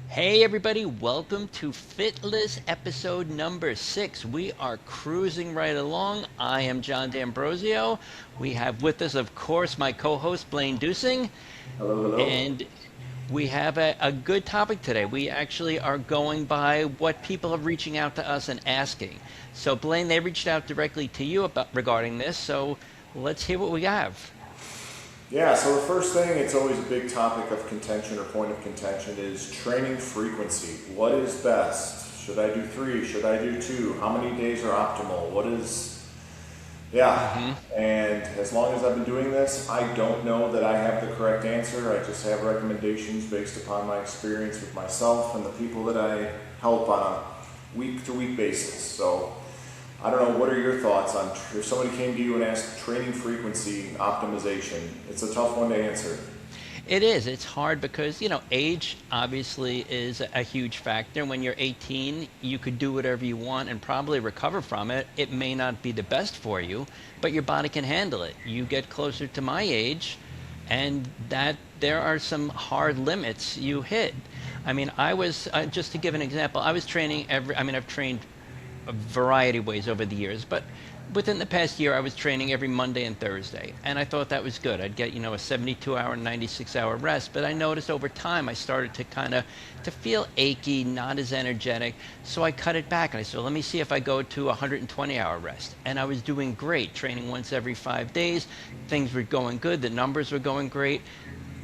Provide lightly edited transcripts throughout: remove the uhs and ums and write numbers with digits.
Hey everybody, welcome to Fitless episode number 6. We are cruising right along. I am John D'Ambrosio. We have with us, of course, my co-host Blaine Dusing, Hello, hello. and we have a good topic today. We actually are going by what people are reaching out to us and asking. So Blaine, they reached out directly to you about regarding this, so let's hear what we have. Yeah, so the first thing, it's always a big topic of contention or point of contention is training frequency. What is best? Should I do three? Should I do two? How many days are optimal? Yeah. Hmm. And as long as I've been doing this, I don't know that I have the correct answer. I just have recommendations based upon my experience with myself and the people that I help on a week to week basis. So I don't know, what are your thoughts on if somebody came to you and asked training frequency optimization? It's a tough one to answer. It is. It's hard because, age obviously is a huge factor. When you're 18, you could do whatever you want and probably recover from it. It may not be the best for you, but your body can handle it. You get closer to my age, and that there are some hard limits you hit. I mean, just to give an example, I was training I've trained a variety of ways over the years, but within the past year, I was training every Monday and Thursday, and I thought that was good. I'd get, a 72-hour, 96-hour rest, but I noticed over time I started to kind of to feel achy, not as energetic, so I cut it back, and I said, let me see if I go to a 120-hour rest. And I was doing great, training once every 5 days. Things were going good, the numbers were going great,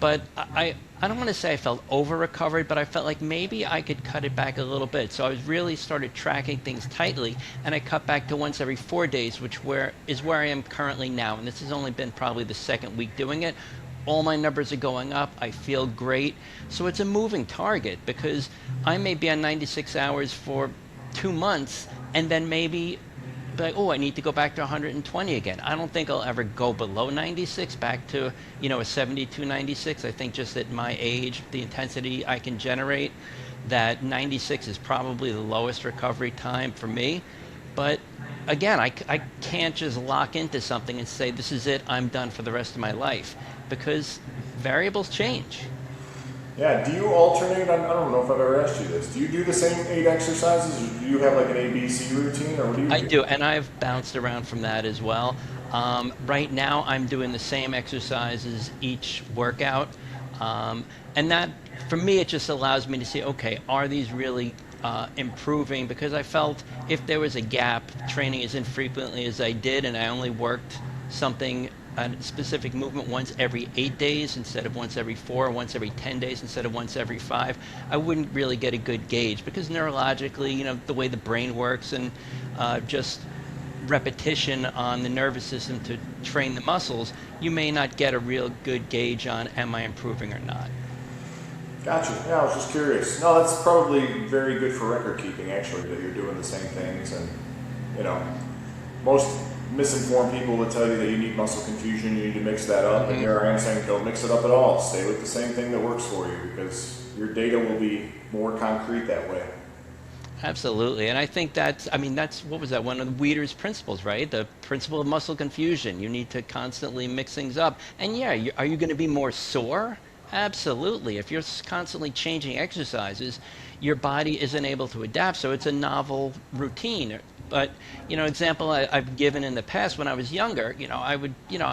but I don't want to say I felt over recovered, but I felt like maybe I could cut it back a little bit. So I was really started tracking things tightly, and I cut back to once every 4 days, which where is where I am currently now. And this has only been probably the second week doing it. All my numbers are going up. I feel great. So it's a moving target because I may be on 96 hours for 2 months, and then maybe be like, oh, I need to go back to 120 again. I don't think I'll ever go below 96, back to, a 72, 96. I think just at my age, the intensity I can generate, that 96 is probably the lowest recovery time for me. But again, I can't just lock into something and say, this is it, I'm done for the rest of my life, because variables change. Yeah, do you alternate? I don't know if I've ever asked you this. Do you do the same 8 exercises, or do you have like an ABC routine, or what do you I do? do, and I've bounced around from that as well. Right now, I'm doing the same exercises each workout, and that, for me, it just allows me to see, okay, are these really improving? Because I felt if there was a gap, training as infrequently as I did, and I only worked something, a specific movement once every 8 days instead of once every four, once every 10 days instead of once every five, I wouldn't really get a good gauge because neurologically, the way the brain works and just repetition on the nervous system to train the muscles, you may not get a real good gauge on am I improving or not. Gotcha. Yeah, I was just curious. No, that's probably very good for record keeping, actually, that you're doing the same things. And, you know, most misinformed people will tell you that you need muscle confusion, you need to mix that up. And Hmm. here I am saying, don't mix it up at all. Stay with the same thing that works for you because your data will be more concrete that way. Absolutely. And I think that's what was that? One of the Weider's principles, right? The principle of muscle confusion. You need to constantly mix things up. And yeah, are you going to be more sore? Absolutely. If you're constantly changing exercises, your body isn't able to adapt. So it's a novel routine. But, example I've given in the past when I was younger, I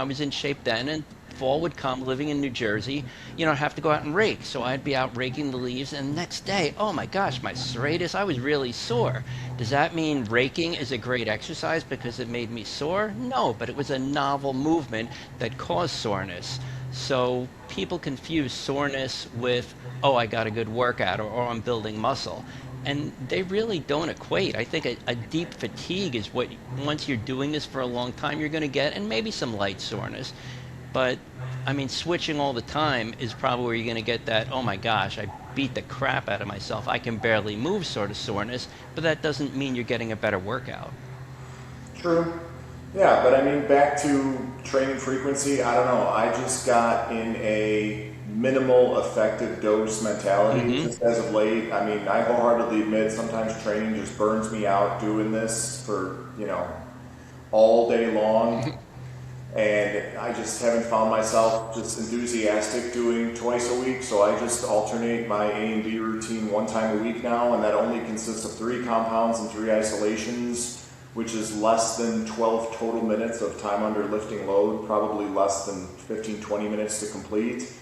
was in shape then, and fall would come living in New Jersey, I'd have to go out and rake. So I'd be out raking the leaves, and the next day, oh my gosh, my serratus, I was really sore. Does that mean raking is a great exercise because it made me sore? No, but it was a novel movement that caused soreness. So people confuse soreness with, oh, I got a good workout, or I'm building muscle. And they really don't equate. I think a deep fatigue is what, once you're doing this for a long time, you're going to get, and maybe some light soreness. But I mean, switching all the time is probably where you're going to get that, oh my gosh, I beat the crap out of myself. I can barely move sort of soreness, but that doesn't mean you're getting a better workout. True. Yeah, but I mean, back to training frequency, I don't know. I just got in a minimal effective dose mentality Hmm. just as of late. I mean, I wholeheartedly admit sometimes training just burns me out doing this for, all day long. And I just haven't found myself just enthusiastic doing twice a week, so I just alternate my A and B routine one time a week now, and that only consists of 3 compounds and 3 isolations, which is less than 12 total minutes of time under lifting load, probably less than 15-20 minutes to complete.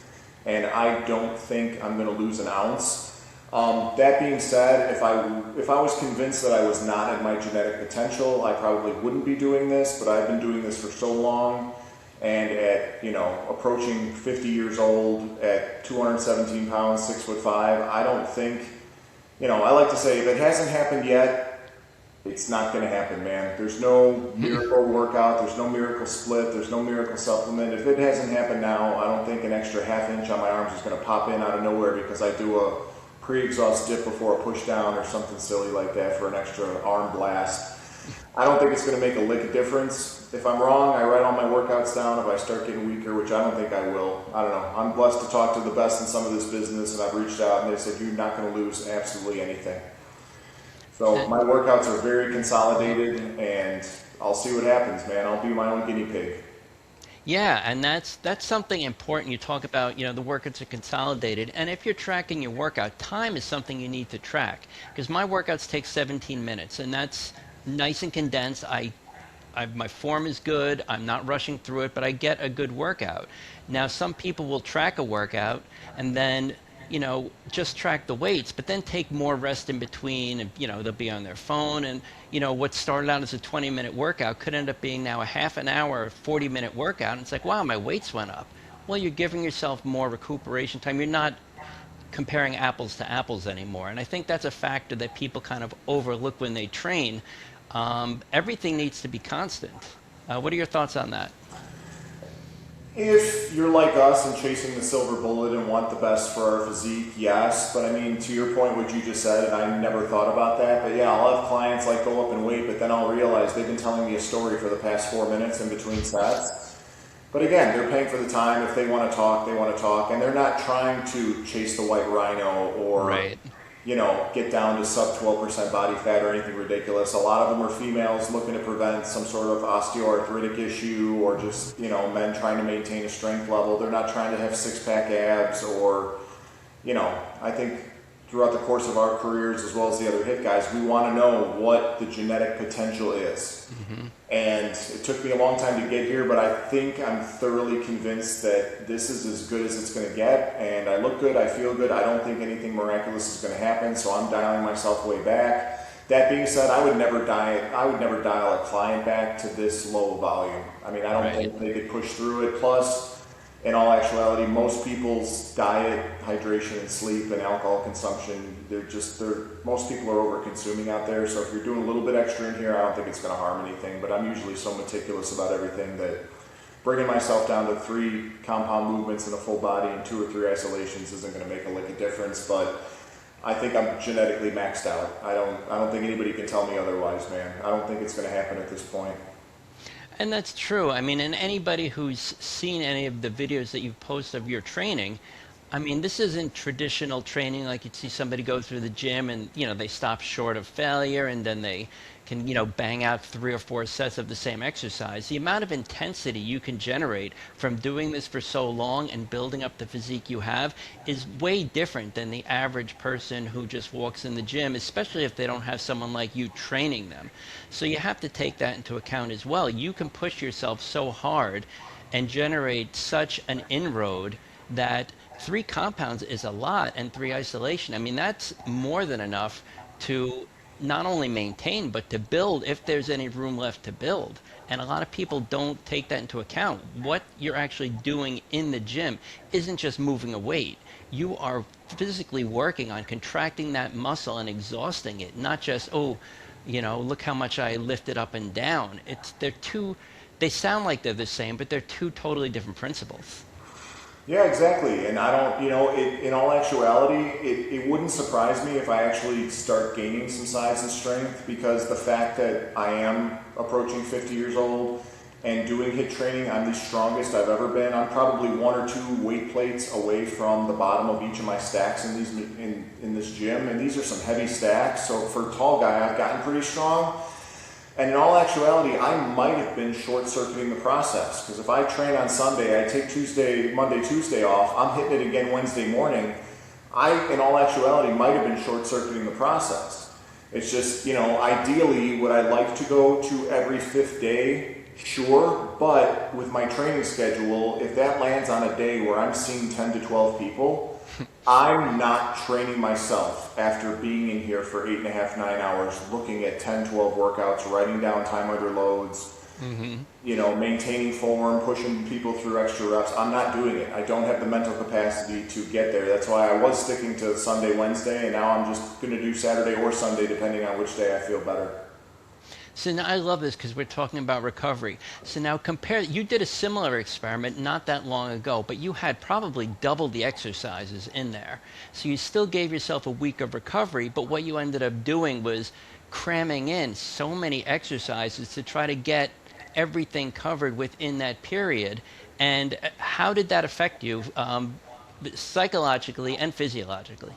And I don't think I'm going to lose an ounce. That being said, if I was convinced that I was not at my genetic potential, I probably wouldn't be doing this, but I've been doing this for so long, and at, approaching 50 years old, at 217 pounds, 6'5", I don't think, I like to say, if it hasn't happened yet, it's not going to happen, man. There's no miracle workout, there's no miracle split, there's no miracle supplement. If it hasn't happened now, I don't think an extra half inch on my arms is going to pop in out of nowhere because I do a pre-exhaust dip before a push down or something silly like that for an extra arm blast. I don't think it's going to make a lick of difference. If I'm wrong, I write all my workouts down. If I start getting weaker, which I don't think I will, I don't know. I'm blessed to talk to the best in some of this business, and I've reached out and they said, you're not going to lose absolutely anything. So my workouts are very consolidated, and I'll see what happens, man. I'll be my own guinea pig. Yeah, and that's something important. You talk about, the workouts are consolidated, and if you're tracking your workout, time is something you need to track. Because my workouts take 17 minutes, and that's nice and condensed. My form is good. I'm not rushing through it, but I get a good workout. Now, some people will track a workout and then just track the weights, but then take more rest in between, and they'll be on their phone, and what started out as a 20-minute workout could end up being now a half an hour, 40-minute workout, and it's like, wow, my weights went up. Well, you're giving yourself more recuperation time. You're not comparing apples to apples anymore, and I think that's a factor that people kind of overlook when they train. Everything needs to be constant. What are your thoughts on that? If you're like us and chasing the silver bullet and want the best for our physique, yes. But I mean, to your point, what you just said, and I never thought about that. But yeah, I'll have clients like go up in weight, but then I'll realize they've been telling me a story for the past 4 minutes in between sets. But again, they're paying for the time. If they want to talk, they want to talk. And they're not trying to chase the white rhino or, Right. Get down to sub 12% body fat or anything ridiculous. A lot of them are females looking to prevent some sort of osteoarthritic issue or just, men trying to maintain a strength level. They're not trying to have six-pack abs or, I think throughout the course of our careers as well as the other hit guys, we want to know what the genetic potential is. Mm-hmm. And it took me a long time to get here, but I think I'm thoroughly convinced that this is as good as it's going to get. And I look good, I feel good. I don't think anything miraculous is going to happen, so I'm dialing myself way back. That being said, I would never dial a client back to this low volume. I mean, I don't think they could push through it. Plus, in all actuality, most people's diet, hydration, and sleep and alcohol consumption, most people are over consuming out there. So if you're doing a little bit extra in here, I don't think it's going to harm anything. But I'm usually so meticulous about everything that bringing myself down to 3 compound movements in a full body and 2 or 3 isolations isn't going to make a lick of difference. But I think I'm genetically maxed out. I don't think anybody can tell me otherwise, man. I don't think it's going to happen at this point. And that's true. I mean, and anybody who's seen any of the videos that you've posted of your training, I mean, this isn't traditional training like you'd see somebody go through the gym and, they stop short of failure and then they can, bang out 3 or 4 sets of the same exercise. The amount of intensity you can generate from doing this for so long and building up the physique you have is way different than the average person who just walks in the gym, especially if they don't have someone like you training them. So you have to take that into account as well. You can push yourself so hard and generate such an inroad that 3 compounds is a lot, and 3 isolation. I mean, that's more than enough to not only maintain, but to build if there's any room left to build. And a lot of people don't take that into account. What you're actually doing in the gym isn't just moving a weight. You are physically working on contracting that muscle and exhausting it, not just, look how much I lifted up and down. They sound like they're the same, but they're 2 totally different principles. Yeah, exactly. And I don't, in all actuality, it wouldn't surprise me if I actually start gaining some size and strength, because the fact that I am approaching 50 years old and doing HIIT training, I'm the strongest I've ever been. I'm probably 1 or 2 weight plates away from the bottom of each of my stacks in this gym. And these are some heavy stacks. So for a tall guy, I've gotten pretty strong. And in all actuality, I might have been short-circuiting the process, because if I train on Sunday, I take Monday, Tuesday off, I'm hitting it again Wednesday morning, I, in all actuality, might have been short-circuiting the process. It's just, ideally, would I like to go to every 5th day? Sure, but with my training schedule, if that lands on a day where I'm seeing 10 to 12 people, I'm not training myself after being in here for 8.5, 9 hours, looking at 10, 12 workouts, writing down time under loads, maintaining form, pushing people through extra reps. I'm not doing it. I don't have the mental capacity to get there. That's why I was sticking to Sunday, Wednesday, and now I'm just going to do Saturday or Sunday, depending on which day I feel better. So now I love this because we're talking about recovery. So now you did a similar experiment not that long ago, but you had probably double the exercises in there. So you still gave yourself a week of recovery, but what you ended up doing was cramming in so many exercises to try to get everything covered within that period. And how did that affect you psychologically and physiologically?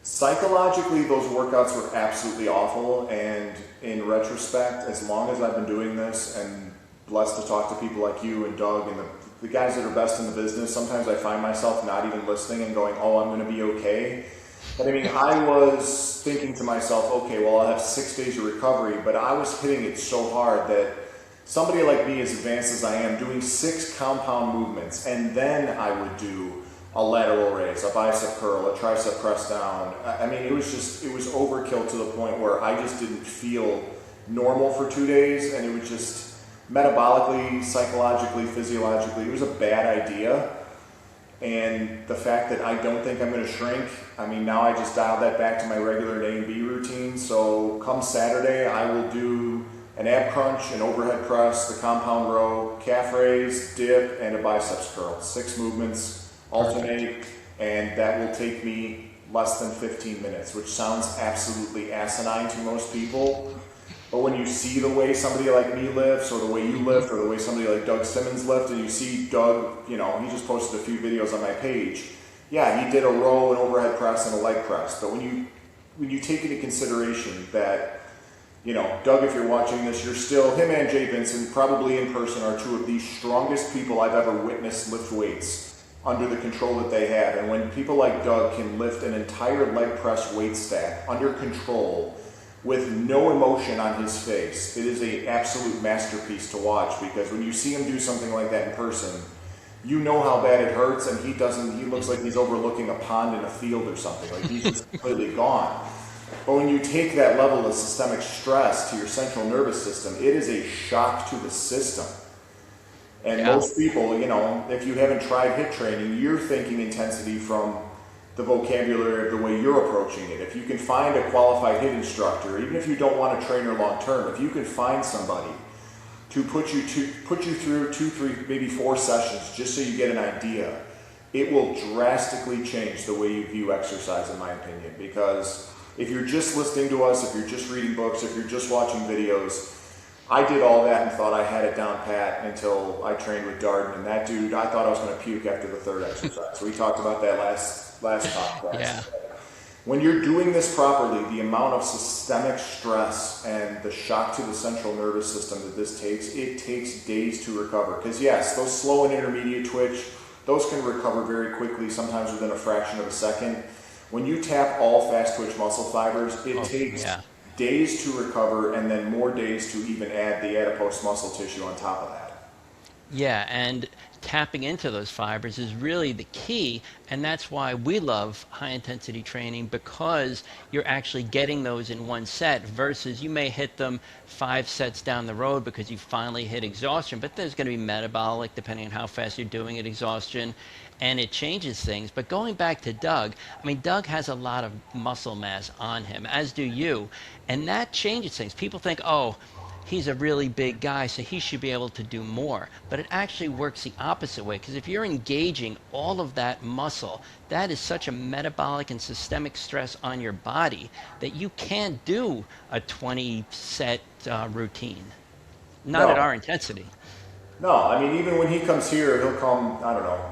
Psychologically, those workouts were absolutely awful, and in retrospect, as long as I've been doing this and blessed to talk to people like you and Doug and the guys that are best in the business, sometimes I find myself not even listening and going, oh, I'm going to be okay. But I was thinking to myself, okay, well, I'll have 6 days of recovery, but I was hitting it so hard that somebody like me, as advanced as I am, doing 6 compound movements, and then I would do a lateral raise, a bicep curl, a tricep press down. It was overkill to the point where I just didn't feel normal for 2 days, and it was just metabolically, psychologically, physiologically, it was a bad idea. And the fact that I don't think I'm going to shrink, now I just dialed that back to my regular A and B routine. So come Saturday, I will do an ab crunch, an overhead press, the compound row, calf raise, dip, and a biceps curl. 6 movements. Alternate, and that will take me less than 15 minutes, which sounds absolutely asinine to most people. But when you see the way somebody like me lifts, or the way you lift, or the way somebody like Doug Simmons lifts, and you see Doug, he just posted a few videos on my page. Yeah, he did a row, an overhead press, and a leg press. But when you take into consideration that, Doug, if you're watching this, him and Jay Vincent, probably in person, are 2 of the strongest people I've ever witnessed lift weights under the control that they have. And when people like Doug can lift an entire leg press weight stack under control with no emotion on his face, it is an absolute masterpiece to watch, because when you see him do something like that in person, you know how bad it hurts, and he looks like he's overlooking a pond in a field or something. Like he's just completely gone. But when you take that level of systemic stress to your central nervous system, it is a shock to the system. And most people, if you haven't tried HIIT training, you're thinking intensity from the vocabulary of the way you're approaching it. If you can find a qualified HIIT instructor, even if you don't want a trainer long term, if you can find somebody to put you through 2, 3, maybe 4 sessions just so you get an idea, it will drastically change the way you view exercise, in my opinion. Because if you're just listening to us, if you're just reading books, if you're just watching videos, I did all that and thought I had it down pat until I trained with Darden, and that dude, I thought I was going to puke after the 3rd exercise. So we talked about that last podcast. Yeah. When you're doing this properly, the amount of systemic stress and the shock to the central nervous system that this takes, it takes days to recover. Because yes, those slow and intermediate twitch, those can recover very quickly, sometimes within a fraction of a second. When you tap all fast twitch muscle fibers, it takes days to recover, and then more days to even add the adipose muscle tissue on top of that. Yeah, and tapping into those fibers is really the key, and that's why we love high-intensity training, because you're actually getting those in one set versus you may hit them 5 sets down the road because you finally hit exhaustion, but there's going to be metabolic, depending on how fast you're doing it, exhaustion, and it changes things. But going back to Doug, Doug has a lot of muscle mass on him, as do you, and that changes things. People think, oh, he's a really big guy, so he should be able to do more. But it actually works the opposite way, because if you're engaging all of that muscle, that is such a metabolic and systemic stress on your body that you can't do a 20-set routine. Not at our intensity. No, even when he comes here, he'll come,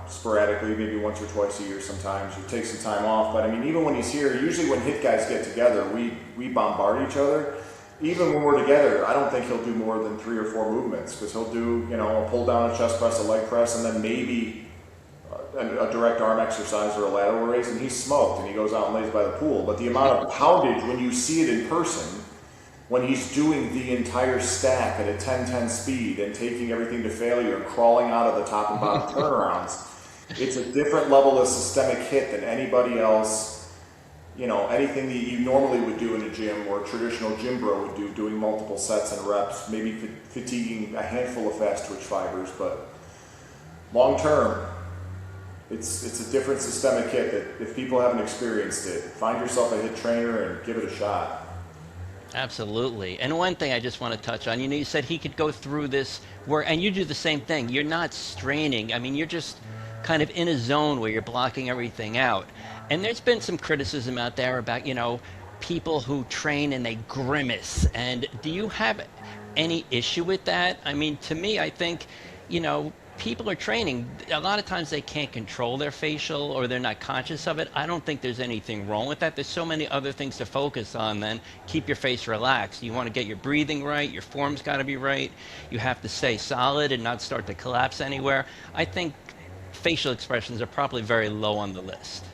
sporadically, maybe once or twice a year sometimes, or take some time off. But even when he's here, usually when HIIT guys get together, we bombard each other. even when we're together, I don't think he'll do more than 3 or 4 movements, because he'll do, a pull down, a chest press, a leg press, and then maybe a direct arm exercise or a lateral raise, and he's smoked and he goes out and lays by the pool. But the amount of poundage when you see it in person, when he's doing the entire stack at a 10-10 speed and taking everything to failure and crawling out of the top and bottom turnarounds, it's a different level of systemic hit than anybody else. Anything that you normally would do in a gym or a traditional gym bro would do, doing multiple sets and reps, maybe fatiguing a handful of fast twitch fibers, but long term, it's a different systemic hit that if people haven't experienced it, find yourself a hit trainer and give it a shot. Absolutely. And one thing I just want to touch on, you said he could go through this work, and you do the same thing. You're not straining. I mean, you're just kind of in a zone where you're blocking everything out. And there's been some criticism out there about, people who train and they grimace. And do you have any issue with that? I mean, to me, I think, people are training. A lot of times they can't control their facial or they're not conscious of it. I don't think there's anything wrong with that. There's so many other things to focus on then. Keep your face relaxed. You want to get your breathing right. Your form's got to be right. You have to stay solid and not start to collapse anywhere. I think facial expressions are probably very low on the list.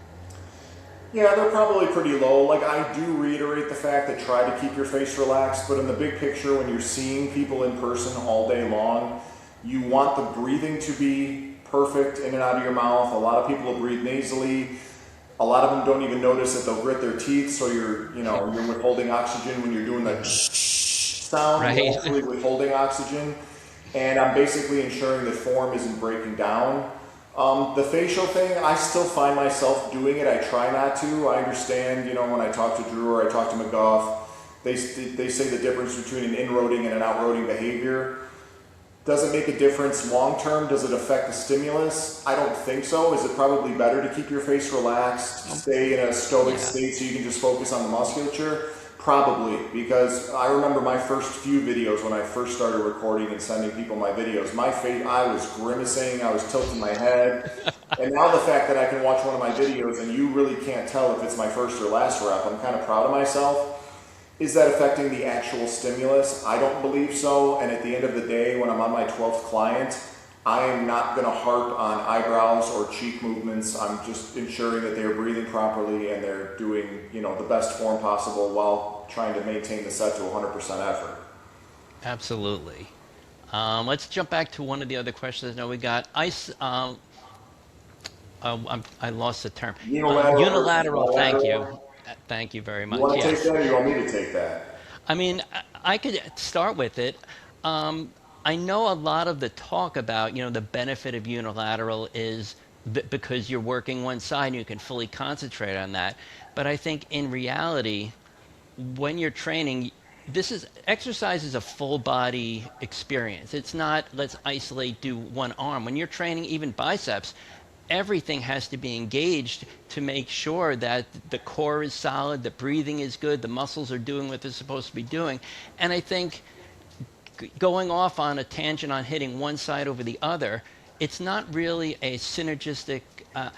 Yeah, they're probably pretty low. Like, I do reiterate the fact that try to keep your face relaxed, but in the big picture, when you're seeing people in person all day long, you want the breathing to be perfect in and out of your mouth. A lot of people will breathe nasally. A lot of them don't even notice that they'll grit their teeth, so you're withholding oxygen when you're doing the sound, right. You're actually withholding oxygen. And I'm basically ensuring that form isn't breaking down. The facial thing, I still find myself doing it. I try not to. I understand, when I talk to Drew or I talk to McGough, they say the difference between an in-roading and an out-roading behavior. Does it make a difference long term? Does it affect the stimulus? I don't think so. Is it probably better to keep your face relaxed, stay in a stoic state so you can just focus on the musculature? Probably, because I remember my first few videos when I first started recording and sending people my videos, my face, I was grimacing, I was tilting my head. And now the fact that I can watch one of my videos and you really can't tell if it's my first or last rep, I'm kind of proud of myself. Is that affecting the actual stimulus? I don't believe so. And at the end of the day, when I'm on my 12th client, I am not going to harp on eyebrows or cheek movements. I'm just ensuring that they're breathing properly and they're doing, the best form possible while trying to maintain the set to 100% effort. Absolutely. Let's jump back to one of the other questions. Now we got ice. I lost the term. Unilateral. Thank you. Thank you very much. You want to take that, or you want me to take that? I mean, I could start with it. I know a lot of the talk about, the benefit of unilateral is because you're working one side and you can fully concentrate on that. But I think in reality, when you're training, exercise is a full body experience. It's not, let's isolate, do one arm. When you're training even biceps, everything has to be engaged to make sure that the core is solid, the breathing is good, the muscles are doing what they're supposed to be doing. And I think going off on a tangent on hitting one side over the other, it's not really a synergistic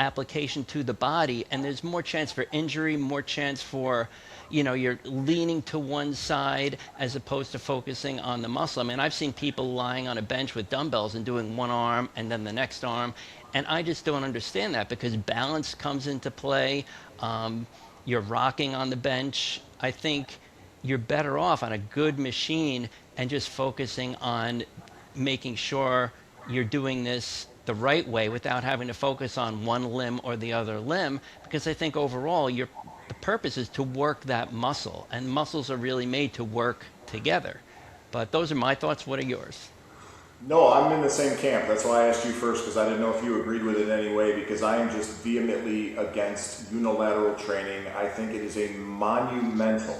application to the body, and there's more chance for injury, more chance for, you're leaning to one side as opposed to focusing on the muscle. I mean, I've seen people lying on a bench with dumbbells and doing one arm and then the next arm, and I just don't understand that because balance comes into play. You're rocking on the bench. I think you're better off on a good machine and just focusing on making sure you're doing this the right way without having to focus on one limb or the other limb, because I think overall the purpose is to work that muscle, and muscles are really made to work together. But those are my thoughts. What are yours? No, I'm in the same camp. That's why I asked you first, because I didn't know if you agreed with it in any way, because I am just vehemently against unilateral training. I think it is a monumental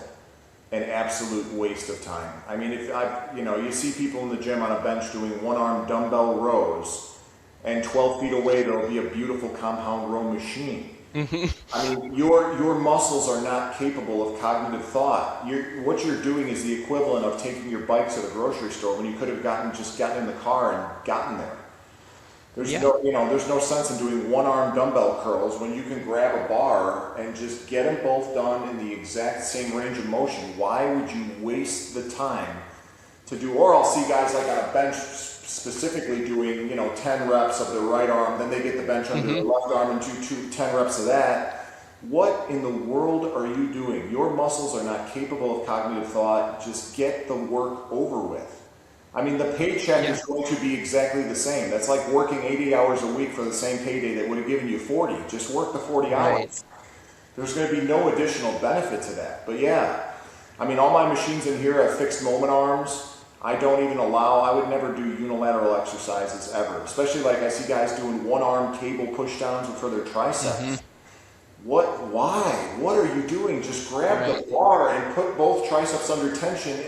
and absolute waste of time. I mean, you see people in the gym on a bench doing one-arm dumbbell rows, and 12 feet away there'll be a beautiful compound row machine. I mean, your muscles are not capable of cognitive thought. What you're doing is the equivalent of taking your bike to the grocery store when you could have gotten in the car and gotten there. There's Yeah. no, there's no sense in doing one arm dumbbell curls when you can grab a bar and just get them both done in the exact same range of motion. Why would you waste the time to do, or I'll see guys like on a bench specifically doing, 10 reps of their right arm, then they get the bench under their left arm and do 10 reps of that. What in the world are you doing? Your muscles are not capable of cognitive thought. Just get the work over with. I mean, the paycheck Yeah. is going to be exactly the same. That's like working 80 hours a week for the same payday that would have given you 40. Just work the 40 Right. hours. There's going to be no additional benefit to that. But yeah, I mean, all my machines in here have fixed moment arms. I would never do unilateral exercises ever. Especially like I see guys doing one arm cable push downs for their triceps. Why? What are you doing? Just grab Right. the bar and put both triceps under tension.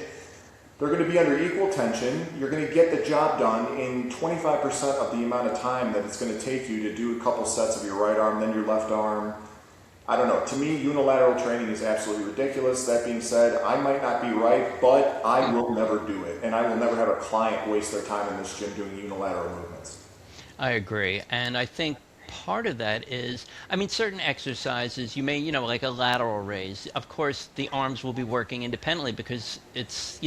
They're going to be under equal tension. You're going to get the job done in 25% of the amount of time that it's going to take you to do a couple sets of your right arm, then your left arm. I don't know. To me, unilateral training is absolutely ridiculous. That being said, I might not be right, but I will never do it. And I will never have a client waste their time in this gym doing unilateral movements. I agree. And I think part of that is, I mean, certain exercises, you may, like a lateral raise. Of course, the arms will be working independently because it's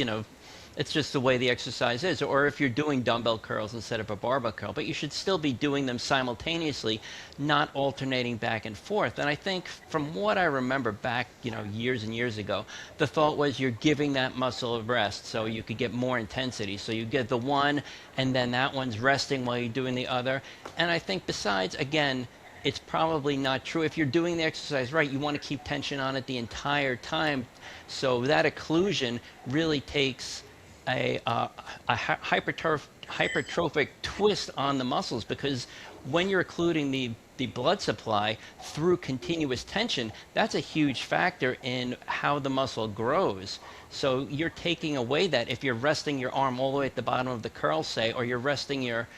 just the way the exercise is. Or if you're doing dumbbell curls instead of a barbell curl, but you should still be doing them simultaneously, not alternating back and forth. And I think from what I remember back, years and years ago, the thought was you're giving that muscle a rest so you could get more intensity. So you get the one and then that one's resting while you're doing the other. And I think besides, again, it's probably not true. If you're doing the exercise right, you want to keep tension on it the entire time. So that occlusion really takes a hypertrophic twist on the muscles, because when you're occluding the blood supply through continuous tension, that's a huge factor in how the muscle grows. So you're taking away that if you're resting your arm all the way at the bottom of the curl, say, or you're resting your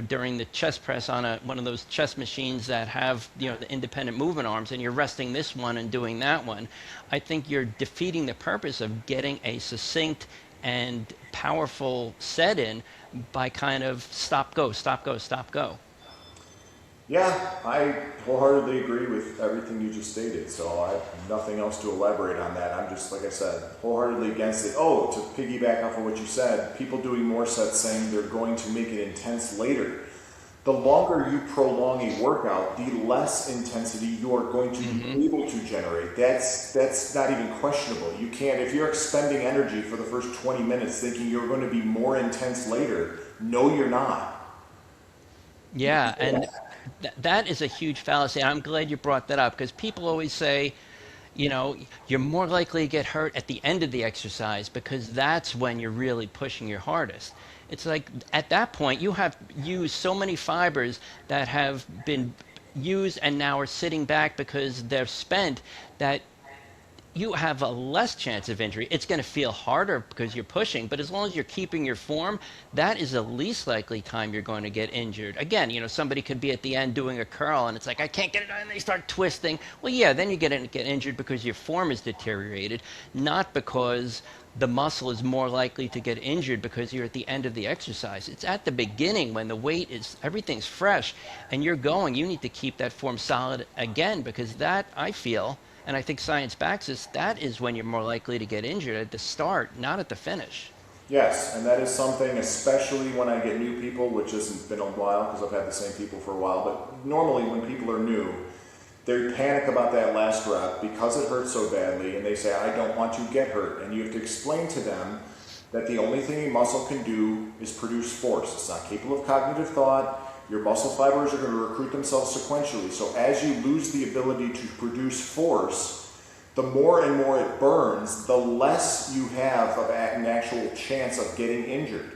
during the chest press on one of those chest machines that have, the independent movement arms, and you're resting this one and doing that one, I think you're defeating the purpose of getting a succinct and powerful set in by kind of stop, go, stop, go, stop, go. Yeah, I wholeheartedly agree with everything you just stated, so I have nothing else to elaborate on that. I'm just, like I said, wholeheartedly against it. Oh, to piggyback off of what you said, people doing more sets saying they're going to make it intense later. The longer you prolong a workout, the less intensity you are going to be able to generate. That's not even questionable. You can't, if you're expending energy for the first 20 minutes thinking you're going to be more intense later, no, you're not. Yeah, and that is a huge fallacy. I'm glad you brought that up, because people always say, you're more likely to get hurt at the end of the exercise because that's when you're really pushing your hardest. It's like at that point you have used so many fibers that have been used and now are sitting back because they're spent, that you have a less chance of injury. It's going to feel harder because you're pushing, but as long as you're keeping your form, that is the least likely time you're going to get injured. Again, somebody could be at the end doing a curl and it's like, I can't get it on, and they start twisting. Well, yeah, then you get injured because your form is deteriorated, not because the muscle is more likely to get injured because you're at the end of the exercise. It's at the beginning when the weight is, everything's fresh and you're going, you need to keep that form solid again, because that, I feel, and I think science backs this, that is when you're more likely to get injured, at the start, not at the finish. Yes, and that is something, especially when I get new people, which hasn't been a while because I've had the same people for a while, but normally when people are new, they panic about that last rep because it hurts so badly, and they say, I don't want to get hurt. And you have to explain to them that the only thing a muscle can do is produce force. It's not capable of cognitive thought. Your muscle fibers are going to recruit themselves sequentially. So as you lose the ability to produce force, the more and more it burns, the less you have of an actual chance of getting injured.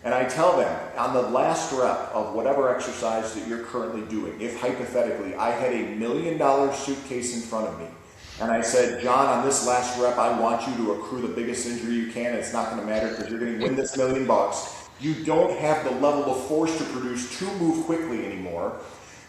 And I tell them, on the last rep of whatever exercise that you're currently doing, if hypothetically I had $1 million suitcase in front of me, and I said, John, on this last rep, I want you to accrue the biggest injury you can. It's not going to matter because you're going to win this $1 million. You don't have the level of force to produce to move quickly anymore.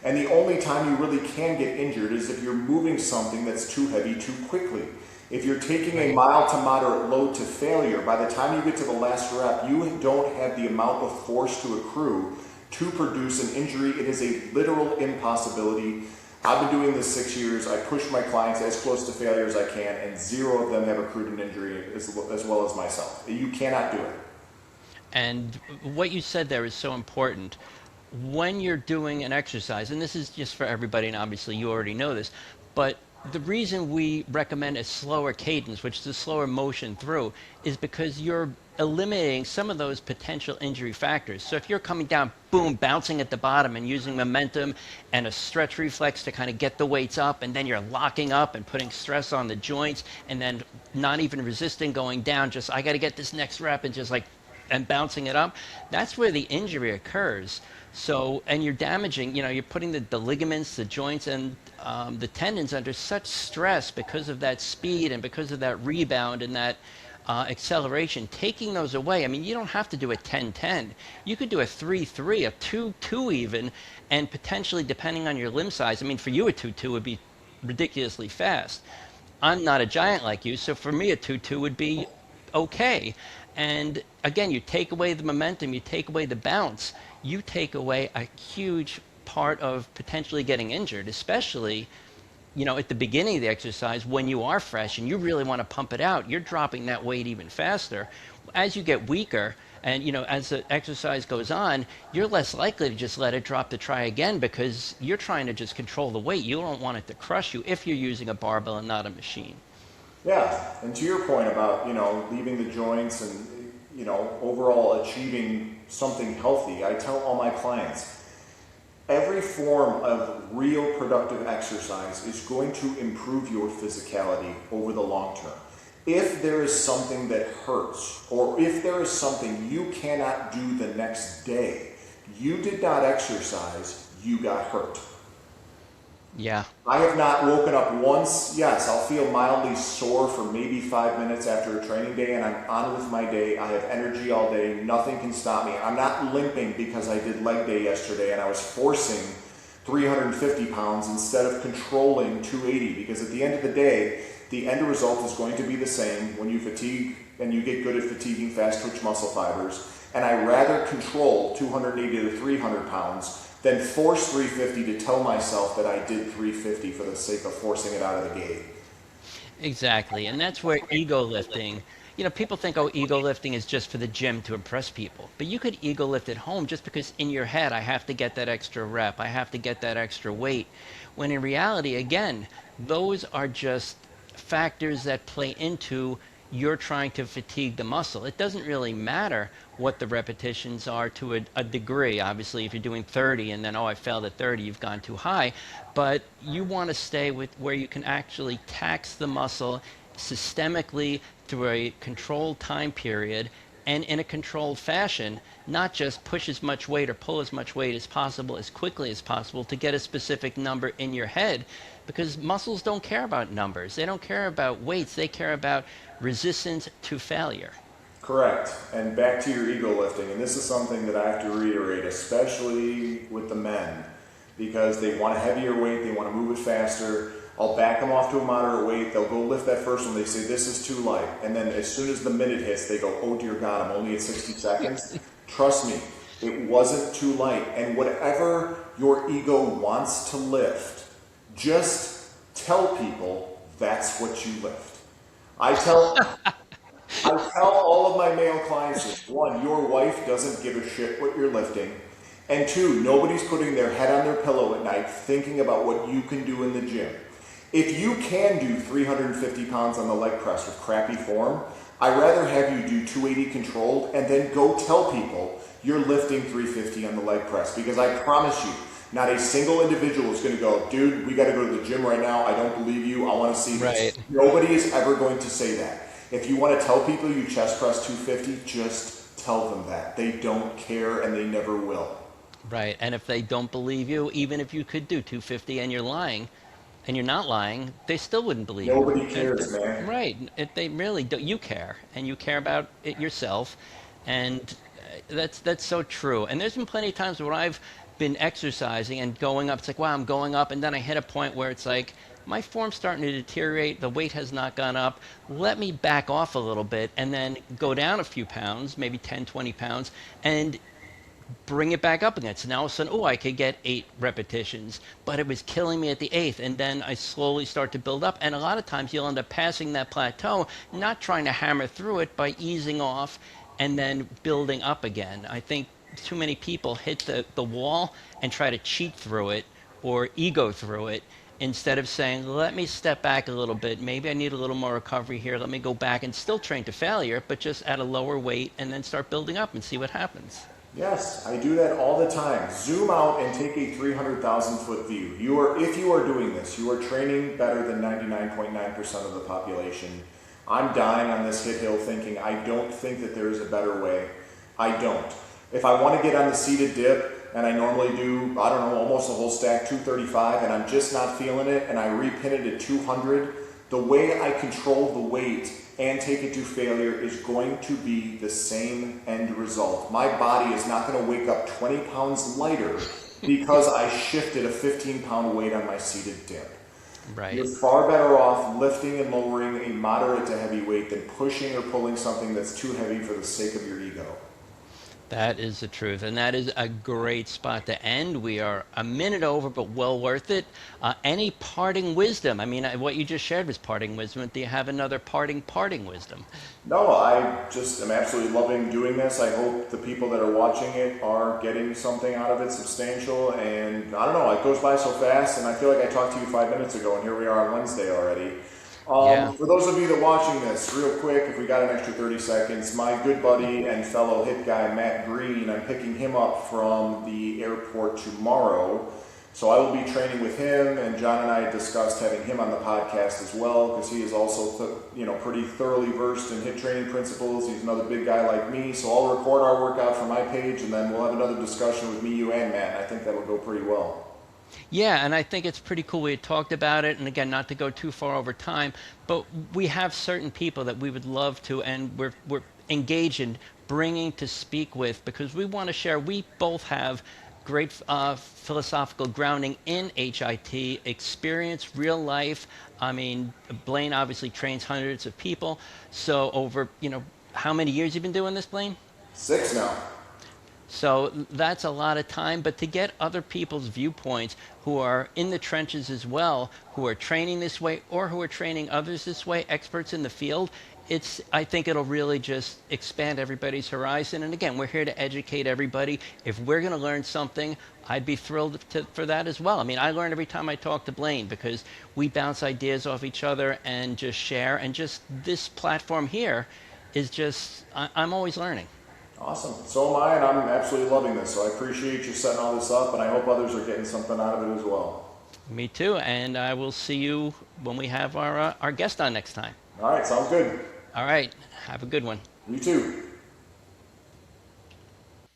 And the only time you really can get injured is if you're moving something that's too heavy too quickly. If you're taking a mild to moderate load to failure, by the time you get to the last rep, you don't have the amount of force to accrue to produce an injury. It is a literal impossibility. I've been doing this 6 years. I push my clients as close to failure as I can, and zero of them have accrued an injury as well as myself. You cannot do it. And what you said there is so important. When you're doing an exercise, and this is just for everybody, and obviously you already know this, but the reason we recommend a slower cadence, which is a slower motion through, is because you're eliminating some of those potential injury factors. So if you're coming down, boom, bouncing at the bottom and using momentum and a stretch reflex to kind of get the weights up, and then you're locking up and putting stress on the joints, and then not even resisting going down, just I got to get this next rep and just like and bouncing it up, that's where the injury occurs. So, and you're damaging, you're putting the ligaments, the joints, and the tendons under such stress because of that speed and because of that rebound and that acceleration. Taking those away, I mean, you don't have to do a 10-10. You could do a 3-3, a 2-2 even, and potentially, depending on your limb size, I mean, for you, a 2-2 would be ridiculously fast. I'm not a giant like you, so for me, a 2-2 would be okay. And again, you take away the momentum, you take away the bounce, you take away a huge part of potentially getting injured, especially, at the beginning of the exercise when you are fresh and you really want to pump it out, you're dropping that weight even faster. As you get weaker and, as the exercise goes on, you're less likely to just let it drop to try again because you're trying to just control the weight. You don't want it to crush you if you're using a barbell and not a machine. Yeah, and to your point about, leaving the joints and, overall achieving something healthy, I tell all my clients, every form of real productive exercise is going to improve your physicality over the long term. If there is something that hurts, or if there is something you cannot do the next day, you did not exercise, you got hurt. Yeah. I have not woken up once. Yes, I'll feel mildly sore for maybe 5 minutes after a training day, and I'm on with my day. I have energy all day. Nothing can stop me. I'm not limping because I did leg day yesterday and I was forcing 350 pounds instead of controlling 280, because at the end of the day, the end result is going to be the same when you fatigue and you get good at fatiguing fast twitch muscle fibers. And I rather control 280 to 300 pounds than force 350 to tell myself that I did 350 for the sake of forcing it out of the gate. Exactly. And that's where ego lifting, people think, oh, ego lifting is just for the gym to impress people. But you could ego lift at home just because in your head, I have to get that extra rep, I have to get that extra weight. When in reality, again, those are just factors that play into you're trying to fatigue the muscle. It doesn't really matter what the repetitions are to a degree. Obviously, if you're doing 30 and then, oh, I failed at 30, you've gone too high. But you want to stay with where you can actually tax the muscle systemically through a controlled time period and in a controlled fashion, not just push as much weight or pull as much weight as possible as quickly as possible to get a specific number in your head, because muscles don't care about numbers. They don't care about weights. They care about resistance to failure. Correct. And back to your ego lifting, and this is something that I have to reiterate, especially with the men, because they want a heavier weight, they want to move it faster. I'll back them off to a moderate weight. They'll go lift that first one. They say, this is too light. And then as soon as the minute hits, they go, oh, dear God, I'm only at 60 seconds. Trust me, it wasn't too light. And whatever your ego wants to lift, just tell people that's what you lift. I tell all of my male clients this. One, your wife doesn't give a shit what you're lifting. And two, nobody's putting their head on their pillow at night thinking about what you can do in the gym. If you can do 350 pounds on the leg press with crappy form, I'd rather have you do 280 controlled and then go tell people you're lifting 350 on the leg press, because I promise you, not a single individual is going to go, dude, we got to go to the gym right now. I don't believe you. I want to see this. Right. Nobody is ever going to say that. If you want to tell people you chest press 250, just tell them that. They don't care and they never will. Right. And if they don't believe you, even if you could do 250 and you're lying, and you're not lying, they still wouldn't believe you. Nobody cares, man. Right. If they really don't, you care, and you care about it yourself, and that's so true. And there's been plenty of times where I've been exercising and going up. It's like, wow, I'm going up, and then I hit a point where it's like, my form's starting to deteriorate, the weight has not gone up, let me back off a little bit and then go down a few pounds, maybe 10, 20 pounds, and bring it back up again. So now all of a sudden, oh, I could get 8 repetitions, but it was killing me at the eighth. And then I slowly start to build up. And a lot of times you'll end up passing that plateau, not trying to hammer through it by easing off and then building up again. I think too many people hit the wall and try to cheat through it or ego through it instead of saying, let me step back a little bit. Maybe I need a little more recovery here. Let me go back and still train to failure, but just at a lower weight and then start building up and see what happens. Yes, I do that all the time. Zoom out and take a 300,000 foot view. If you are doing this, you are training better than 99.9% of the population. I'm dying on this hit hill thinking, I don't think that there is a better way. I don't. If I want to get on the seated dip, and I normally do, I don't know, almost a whole stack, 235, and I'm just not feeling it, and I repin it at 200, the way I control the weight and take it to failure is going to be the same end result. My body is not going to wake up 20 pounds lighter because I shifted a 15-pound weight on my seated dip. Right. You're far better off lifting and lowering a moderate to heavy weight than pushing or pulling something that's too heavy for the sake of your ego. That is the truth, and that is a great spot to end. We are a minute over, but well worth it. Any parting wisdom? I mean, what you just shared was parting wisdom. Do you have another parting wisdom? No, I just am absolutely loving doing this. I hope the people that are watching it are getting something out of it substantial. And I don't know, it goes by so fast, and I feel like I talked to you 5 minutes ago, and here we are on Wednesday already. Yeah. For those of you that are watching this, real quick, if we got an extra 30 seconds, my good buddy and fellow hit guy, Matt Green, I'm picking him up from the airport tomorrow. So I will be training with him, and John and I discussed having him on the podcast as well, because he is also, pretty thoroughly versed in hit training principles. He's another big guy like me, so I'll record our workout from my page, and then we'll have another discussion with me, you, and Matt, and I think that will go pretty well. Yeah, and I think it's pretty cool. We had talked about it, and again, not to go too far over time, but we have certain people that we would love to, and we're engaged in bringing to speak with, because we want to share. We both have great philosophical grounding in HIT, experience, real life. I mean, Blain obviously trains hundreds of people. So over, how many years you been doing this, Blain? 6 now. So that's a lot of time, but to get other people's viewpoints who are in the trenches as well, who are training this way or who are training others this way, experts in the field, I think it'll really just expand everybody's horizon. And again, we're here to educate everybody. If we're going to learn something, I'd be thrilled for that as well. I mean, I learn every time I talk to Blain, because we bounce ideas off each other and just share. And just this platform here is just, I'm always learning. Awesome. So am I, and I'm absolutely loving this. So I appreciate you setting all this up, and I hope others are getting something out of it as well. Me too, and I will see you when we have our guest on next time. All right, sounds good. All right, have a good one. You too.